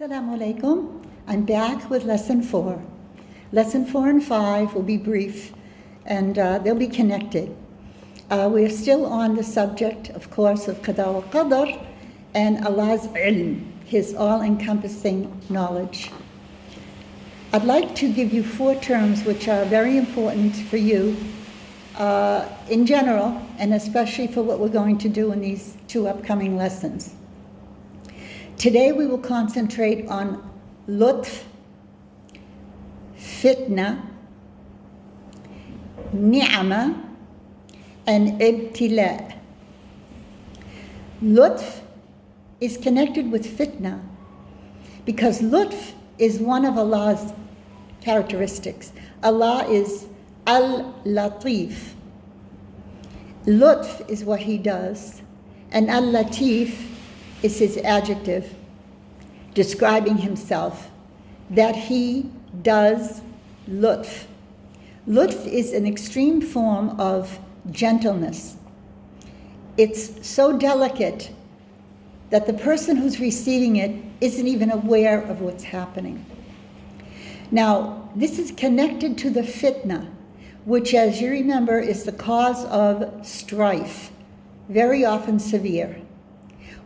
Assalamu alaikum. I'm back with lesson 4. Lesson 4 and 5 will be brief and they'll be connected. We're still on the subject, of course, of qada wa qadar and Allah's ilm, His all-encompassing knowledge. I'd like to give you 4 terms which are very important for you in general and especially for what we're going to do in these 2 upcoming lessons. Today we will concentrate on lutf, fitna, ni'mah, and ibtila. Lutf is connected with fitna because lutf is one of Allah's characteristics. Allah is al-latif. Lutf is what He does, and al-latif is His adjective describing Himself, that He does lutf. Lutf is an extreme form of gentleness. It's so delicate that the person who's receiving it isn't even aware of what's happening. Now, this is connected to the fitna, which, as you remember, is the cause of strife, very often severe,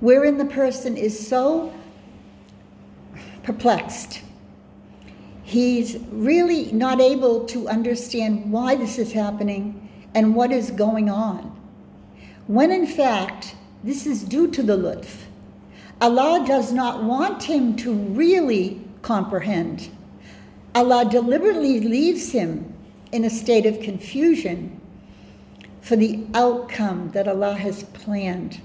wherein the person is so perplexed. He's really not able to understand why this is happening and what is going on, when in fact, this is due to the lutf. Allah does not want him to really comprehend. Allah deliberately leaves him in a state of confusion for the outcome that Allah has planned.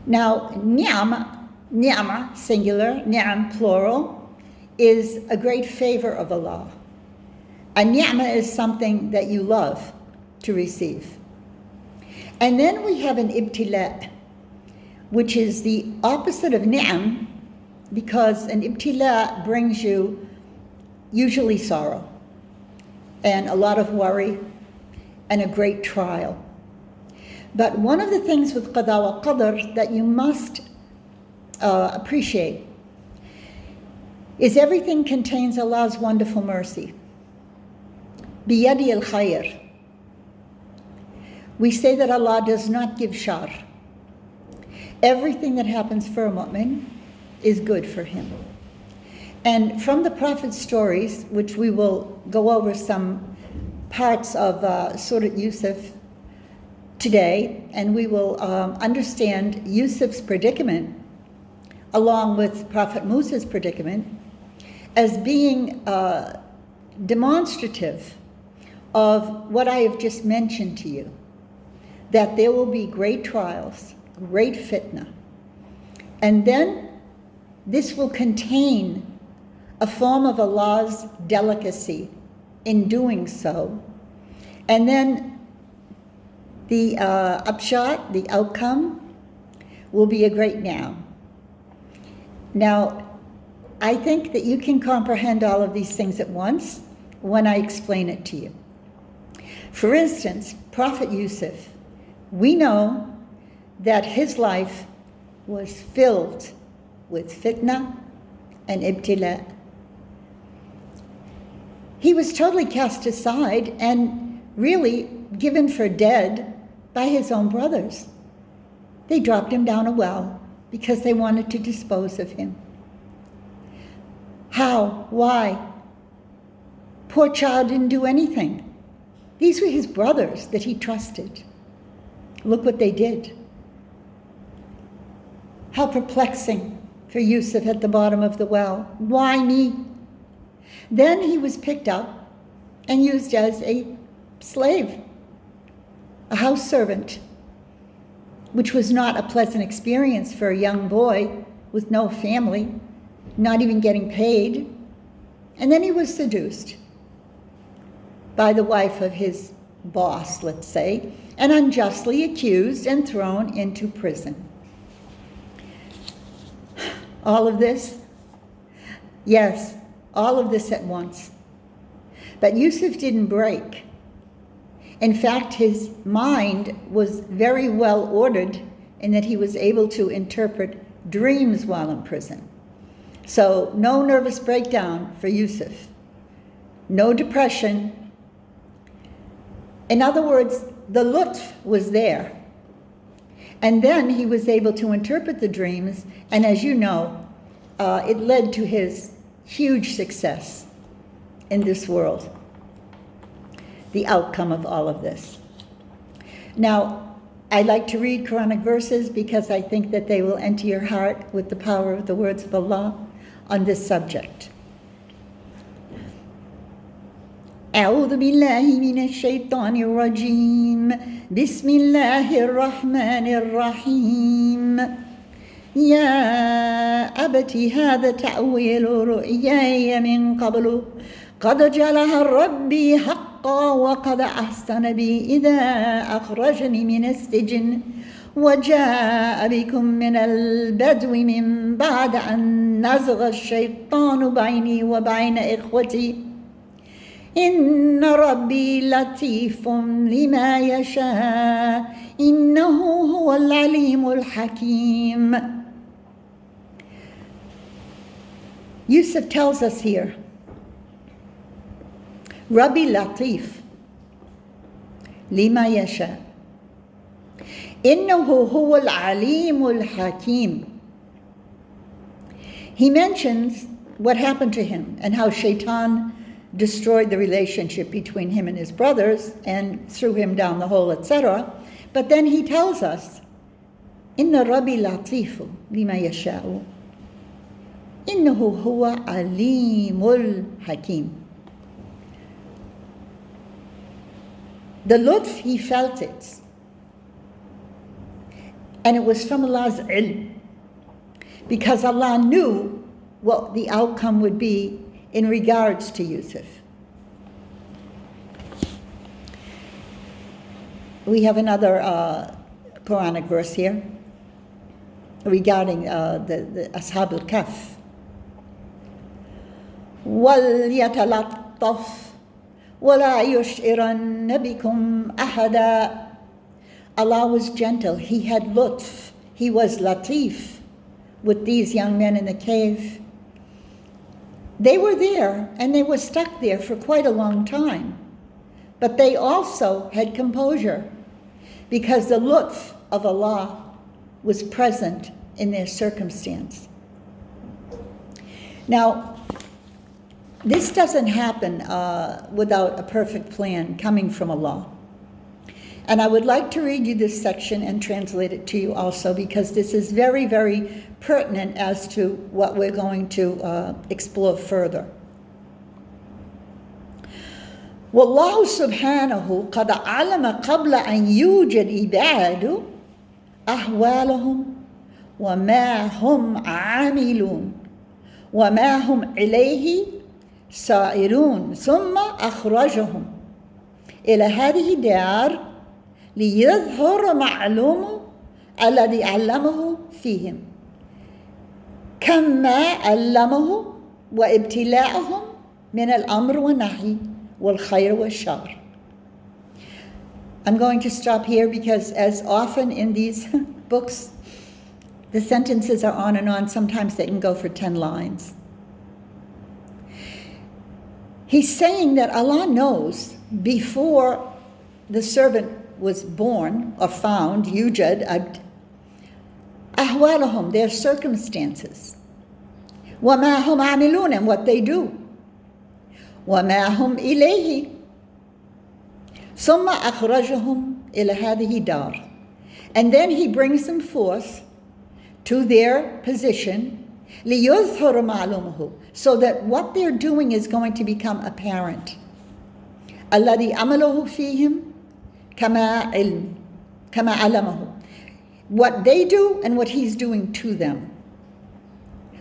Now, ni'mah, singular, ni'am, plural, is a great favor of Allah. A ni'mah is something that you love to receive. And then we have an ibtila, which is the opposite of ni'am, because an ibtila brings you usually sorrow and a lot of worry and a great trial. But one of the things with qada wa qadar that you must appreciate is everything contains Allah's wonderful mercy. Biyadi al-khayr. We say that Allah does not give shar. Everything that happens for a mu'min is good for him. And from the Prophet's stories, which we will go over some parts of Surah Yusuf today, and we will understand Yusuf's predicament along with Prophet Musa's predicament as being demonstrative of what I have just mentioned to you, that there will be great trials, great fitna, and then this will contain a form of Allah's delicacy in doing so, and then the upshot, the outcome, will be a great now. Now, I think that you can comprehend all of these things at once when I explain it to you. For instance, Prophet Yusuf, we know that his life was filled with fitna and ibtila. He was totally cast aside and really given for dead by his own brothers. They dropped him down a well because they wanted to dispose of him. How? Why? Poor child didn't do anything. These were his brothers that he trusted. Look what they did. How perplexing for Yusuf at the bottom of the well. Why me? Then he was picked up and used as a slave, a house servant, which was not a pleasant experience for a young boy with no family, not even getting paid. And then he was seduced by the wife of his boss, let's say, and unjustly accused and thrown into prison. All of this? Yes, all of this at once. But Yusuf didn't break. In fact, his mind was very well ordered in that he was able to interpret dreams while in prison. So no nervous breakdown for Yusuf. No depression. In other words, the lutf was there. And then he was able to interpret the dreams, and as you know, it led to his huge success in this world, the outcome of all of this. Now, I like to read Quranic verses because I think that they will enter your heart with the power of the words of Allah on this subject. أعوذ بالله من الشيطان الرجيم بسم الله الرحمن الرحيم يا أبت هذا تأويل رؤياي من قبل قد جعلها ربي حقا وقد أحسن بي إذا أخرجني من السجن وجاء بكم من البدو من بعد أن نزغ الشيطان بيني وبين إخوتي إن ربي لطيف لما يشاء إنه هو العليم الحكيم. Yusuf tells us here, Rabbi Latif lima yasha innahu huwa al-alim al-hakim. He mentions what happened to him and how Shaitan destroyed the relationship between him and his brothers and threw him down the hole, etc. But then he tells us, Inna Rabbi Latifu lima yasha'u innahu huwa alimul hakim. The lutf, he felt it. And it was from Allah's ilm. Because Allah knew what the outcome would be in regards to Yusuf. We have another Quranic verse here regarding the Ashab al-Kahf. وَلْيَتَلَطَّفْ وَلَا يُشْعِرَنَّ بِكُمْ أَحَدًا. Allah was gentle. He had lutf. He was latif with these young men in the cave. They were there, and they were stuck there for quite a long time. But they also had composure, because the lutf of Allah was present in their circumstance. Now, this doesn't happen without a perfect plan coming from Allah. And I would like to read you this section and translate it to you also, because this is very, very pertinent as to what we're going to explore further. والله سبحانه قد علم قبل أن يوجد عباد أحوالهم وما هم عاملون وما هم إليه سائرون ثم أخرجهم إلى هذه الدار ليظهر معلومه الذي علمه فيهم كما علمه وابتلاءهم من الأمر والنهي والخير والشر. I'm going to stop here because, as often in these books, the sentences are on and on. Sometimes they can go for 10 lines. He's saying that Allah knows before the servant was born or found, yujad, ahwalahum, their circumstances, وَمَا هُمْ عَامِلُونَ, and what they do, وَمَا هُمْ إِلَيْهِ ثُمَّ أَخْرَجَهُمْ إِلَى هَذِهِ دَارِ, and then he brings them forth to their position, لِيُظْهَرَ مَعْلُومُهُ, so that what they're doing is going to become apparent. الَّذِي عَمَلُهُ فِيهِمْ كَمَا عَلَمَهُ, what they do and what he's doing to them.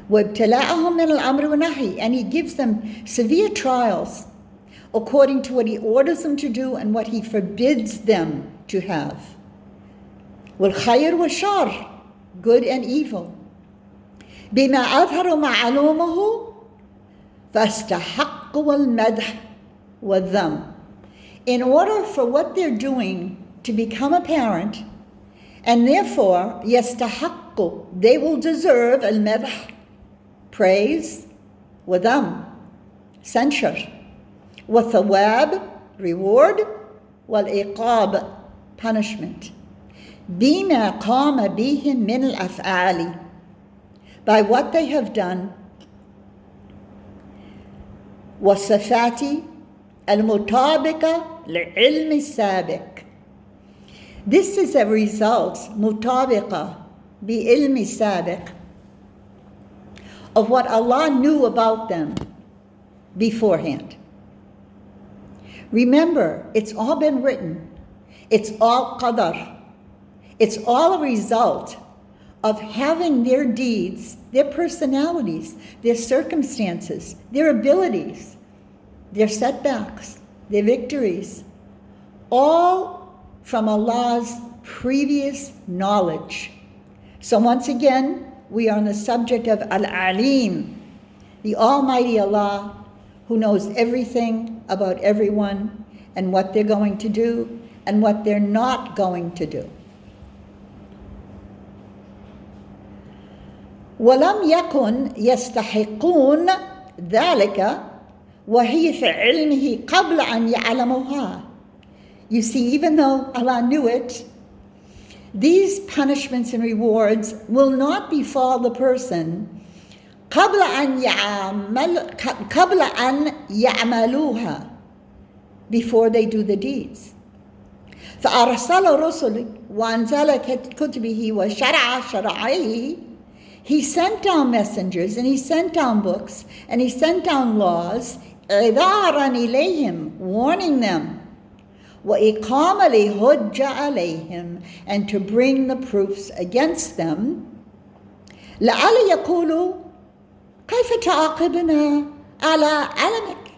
وَابْتَلَاءَهُمْ مِنَ الْأَمْرِ وَالنَّهِي, and he gives them severe trials according to what he orders them to do and what he forbids them to have. وَالْخَيْرُ وَالشَّرُ, good and evil. بِمَا أَظْهَرُ مَعْلُومَهُ فَاسْتَحَقُّ الْمَدْحِ وَالذَّمِّ, in order for what they're doing to become apparent, and therefore يَسْتَحَقُّ, they will deserve al-madh, praise, وذم, censure, وثواب, reward, والعقاب, punishment. بما قام بهم من الأفعال, by what they have done, والصفات المطابقة للعلم السابق. This is a result, مطابقة بعلم السابق, of what Allah knew about them beforehand. Remember, it's all been written. It's all qadar. It's all a result of having their deeds, their personalities, their circumstances, their abilities, their setbacks, their victories, all from Allah's previous knowledge. So once again, we are on the subject of Al-Alim, the Almighty Allah, who knows everything about everyone and what they're going to do and what they're not going to do. وَلَمْ يَكُنْ يَسْتَحِقُونَ ذَلِكَ وَهِيَ فِي عِلْمِهِ قَبْلَ أَنْ يَعْلَمُهَا. You see, even though Allah knew it, these punishments and rewards will not befall the person قبل أن يعملوها, before they do the deeds. فأرسل رسل وأنزل كتبه وشرع شرعيه. He sent down messengers and he sent down books and he sent down laws, عذارا إليهم, warning them, وإقام الحجة عليهم, and to bring the proofs against them. لعل يقولوا كيف تعاقبنا على علمك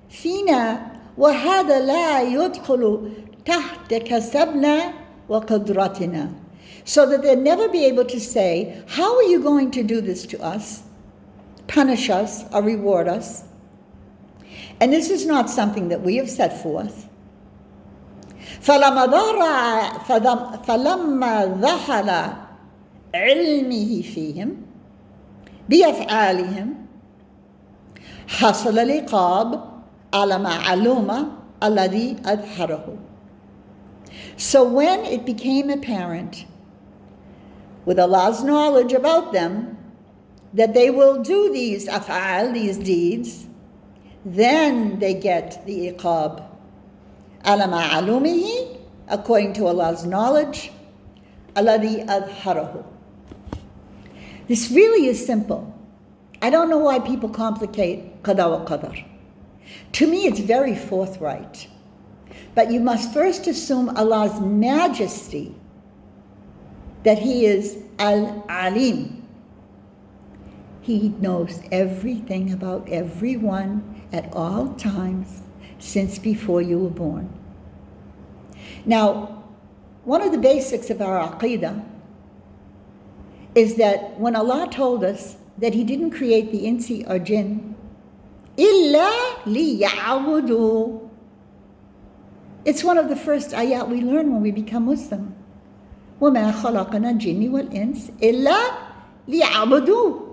فينا وهذا لا يدخل تحت كسبنا وقدرتنا. So that they'll never be able to say, how are you going to do this to us, punish us, or reward us? And this is not something that we have set forth. فلما ظهر علمه فيهم بأفعالهم حصل العقاب على معلومة الذي أظهره. So when it became apparent, with Allah's knowledge about them, that they will do these af'al, these deeds, then they get the iqab. Ala ma'alumihi, according to Allah's knowledge, alladhi adharahu. This really is simple. I don't know why people complicate qada wa qadar. To me, it's very forthright. But you must first assume Allah's majesty, that He is Al-Alim. He knows everything about everyone at all times since before you were born. Now, one of the basics of our Aqidah is that when Allah told us that He didn't create the insi or jinn, إِلَّا لِيَعْبُدُوا. It's one of the first ayat we learn when we become Muslim. وَمَا خَلَقْنَا الْجِنِّ وَالْإِنسِ إِلَّا لِيَعْبُدُوا.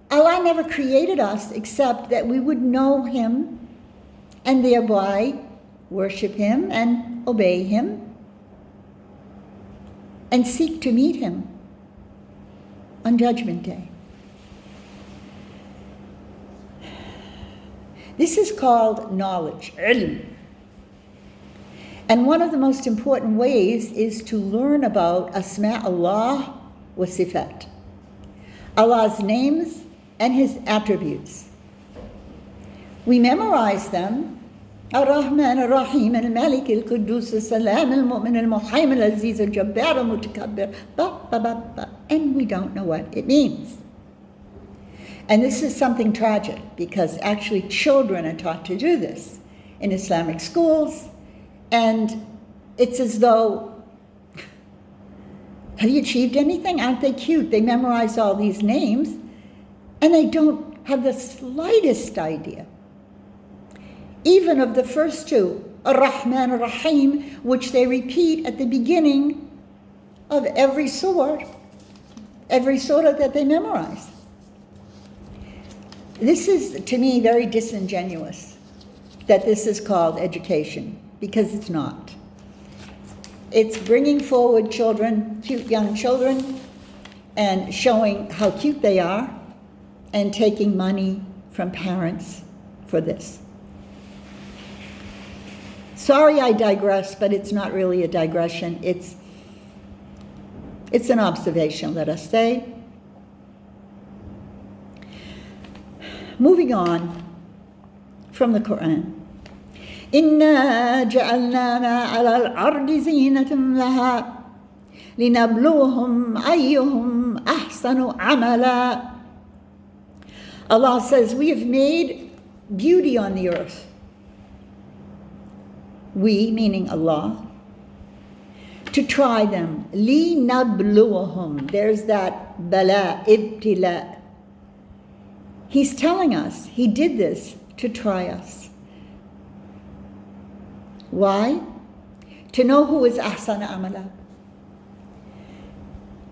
Allah never created us except that we would know Him and thereby worship Him and obey Him and seek to meet Him on Judgment Day. This is called knowledge, ilm. And one of the most important ways is to learn about Asma Allah wa Sifat, Allah's names and His attributes. We memorize them, Ar-Rahman, Ar-Rahim, Al-Malik, Al-Quddus, Al-Salam, Al-Mu'min, Al-Muhaymin, Al-Aziz, Al-Jabbar, Al-Mutakabbir, and we don't know what it means. And this is something tragic, because actually children are taught to do this in Islamic schools, and it's as though, have you achieved anything? Aren't they cute? They memorize all these names, and they don't have the slightest idea, even of the first two, Ar-Rahman, Ar-Rahim, which they repeat at the beginning of every surah that they memorize. This is, to me, very disingenuous that this is called education, because it's not. It's bringing forward children, cute young children, and showing how cute they are, and taking money from parents for this. Sorry I digress, but it's not really a digression. It's an observation, let us say. Moving on from the Quran. إِنَّا جَعَلْنَا مَا عَلَى الْأَرْضِ زِينَةً لَهَا لِنَبْلُوهُمْ أَيُّهُمْ أَحْسَنُ عَمَلًا. Allah says, we have made beauty on the earth. We, meaning Allah, to try them. لِنَبْلُوهُمْ. There's that bala, ibtila. He's telling us he did this to try us. Why? To know who is ahsana amala.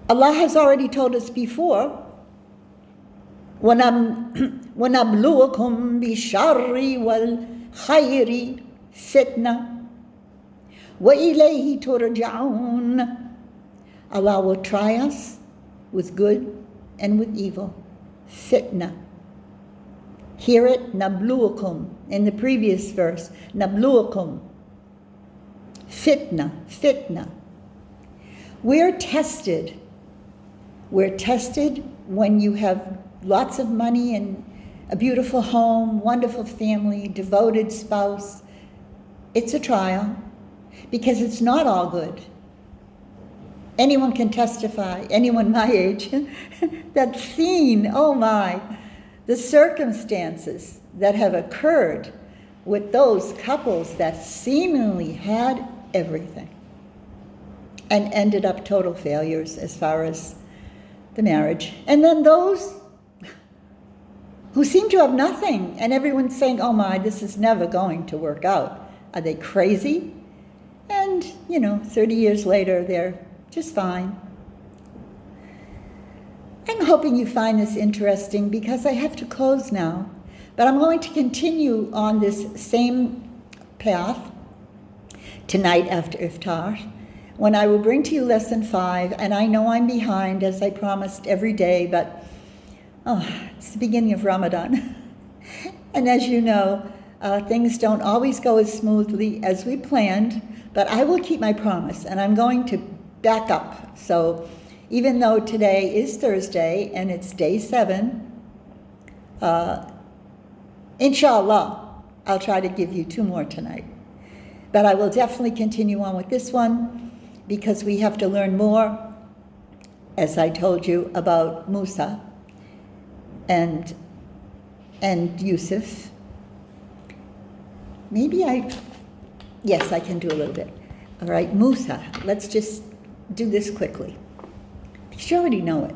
Allah has already told us before, وَنَبْلُوكُمْ بِالشَّرِّ وَالْخَيْرِ فِتْنَةً وَإِلَيْهِ تُرْجَعُونَ. Allah will try us with good and with evil. Fitna. Hear it, nabluukum. In the previous verse, nabluukum. Fitna, fitna. We're tested. We're tested when you have lots of money and a beautiful home, wonderful family, devoted spouse. It's a trial because it's not all good. Anyone can testify, anyone my age, that's seen, oh my, the circumstances that have occurred with those couples that seemingly had everything and ended up total failures as far as the marriage. And then those who seem to have nothing, and everyone's saying, oh my, this is never going to work out. Are they crazy? And, 30 years later, they're just fine. I'm hoping you find this interesting because I have to close now, but I'm going to continue on this same path tonight after iftar, when I will bring to you lesson 5, and I know I'm behind as I promised every day, but it's the beginning of Ramadan. And as you know, things don't always go as smoothly as we planned, but I will keep my promise, and I'm going to back up. So even though today is Thursday and it's day 7, inshallah, I'll try to give you 2 more tonight. But I will definitely continue on with this one because we have to learn more, as I told you, about Musa and Yusuf. Yes, I can do a little bit. All right, Musa, let's just do this quickly. You already know it.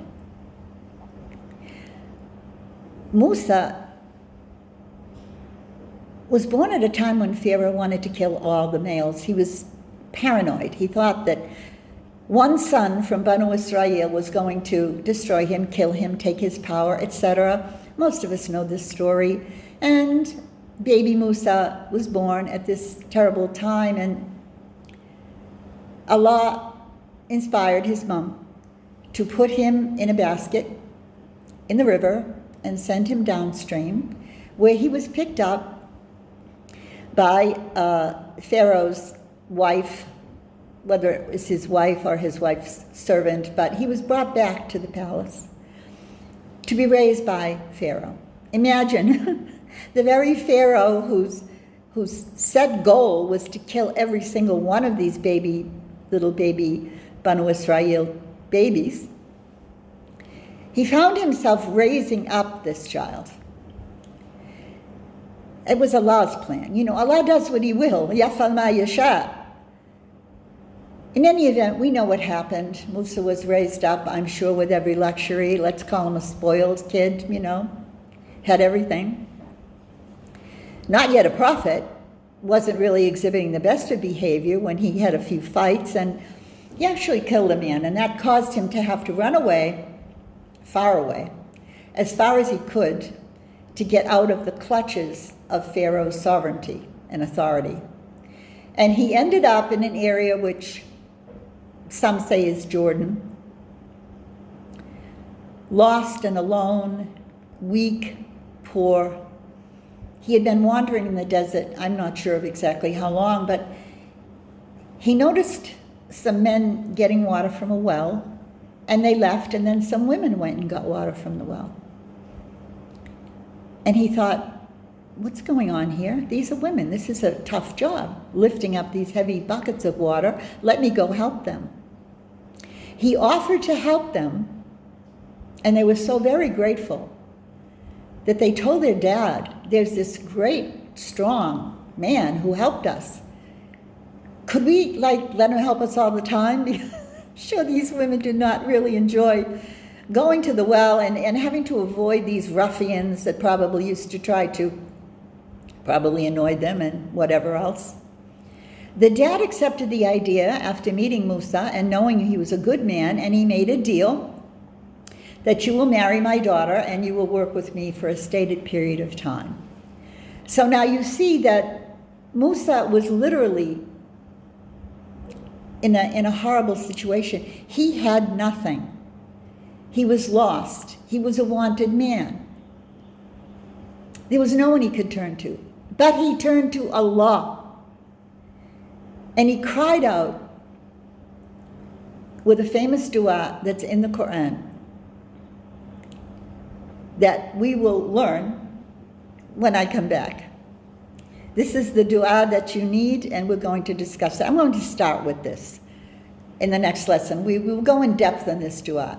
Musa was born at a time when Pharaoh wanted to kill all the males. He was paranoid. He thought that one son from Banu Israel was going to destroy him, kill him, take his power, etc. Most of us know this story. And baby Musa was born at this terrible time, and Allah inspired his mom to put him in a basket in the river and send him downstream, where he was picked up by Pharaoh's wife, whether it was his wife or his wife's servant, but he was brought back to the palace to be raised by Pharaoh. Imagine the very Pharaoh whose set goal was to kill every single one of these little baby Banu Israel babies. He found himself raising up this child. It was Allah's plan. Allah does what He will. Yafal ma yasha. In any event, we know what happened. Musa was raised up, I'm sure, with every luxury. Let's call him a spoiled kid, had everything. Not yet a prophet. Wasn't really exhibiting the best of behavior when he had a few fights, and he actually killed a man, and that caused him to have to run away, far away, as far as he could, to get out of the clutches of Pharaoh's sovereignty and authority. And he ended up in an area which some say is Jordan, lost and alone, weak, poor. He had been wandering in the desert, I'm not sure of exactly how long, but he noticed some men getting water from a well, and they left, and then some women went and got water from the well. And he thought, what's going on here? These are women. This is a tough job, lifting up these heavy buckets of water. Let me go help them. He offered to help them, and they were so very grateful that they told their dad, there's this great, strong man who helped us. Could we, let him help us all the time? Because I'm sure these women did not really enjoy going to the well and having to avoid these ruffians that probably used to try to probably annoyed them and whatever else. The dad accepted the idea after meeting Musa and knowing he was a good man, and he made a deal that you will marry my daughter and you will work with me for a stated period of time. So now you see that Musa was literally in a horrible situation. He had nothing. He was lost. He was a wanted man. There was no one he could turn to. But he turned to Allah. And he cried out with a famous dua that's in the Quran that we will learn when I come back. This is the dua that you need, and we're going to discuss it. I'm going to start with this in the next lesson. We will go in depth on this dua.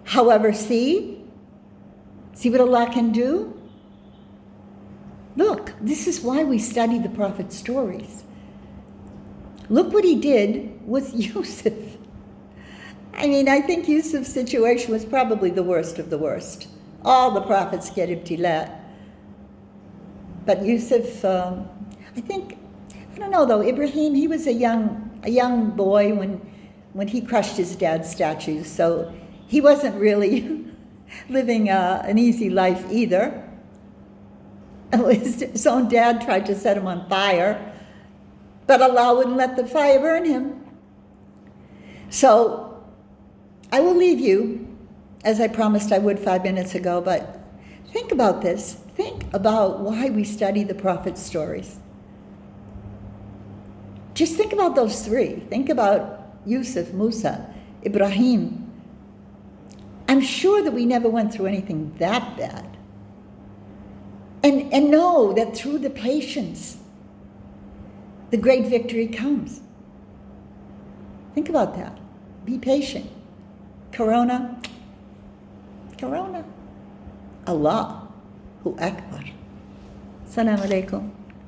However, see what Allah can do? Look, this is why we study the Prophet's stories. Look what he did with Yusuf. I mean, I think Yusuf's situation was probably the worst of the worst. All the prophets get ibtila. But Yusuf, I don't know though, Ibrahim, he was a young boy when he crushed his dad's statues, so he wasn't really living an easy life either. His own dad tried to set him on fire, but Allah wouldn't let the fire burn him. So I will leave you, as I promised I would 5 minutes ago, but think about this. Think about why we study the Prophet's stories. Just think about those three. Think about Yusuf, Musa, Ibrahim. I'm sure that we never went through anything that bad. And know that through the patience, the great victory comes. Think about that. Be patient. Corona. Allahu Akbar. Assalamu alaikum.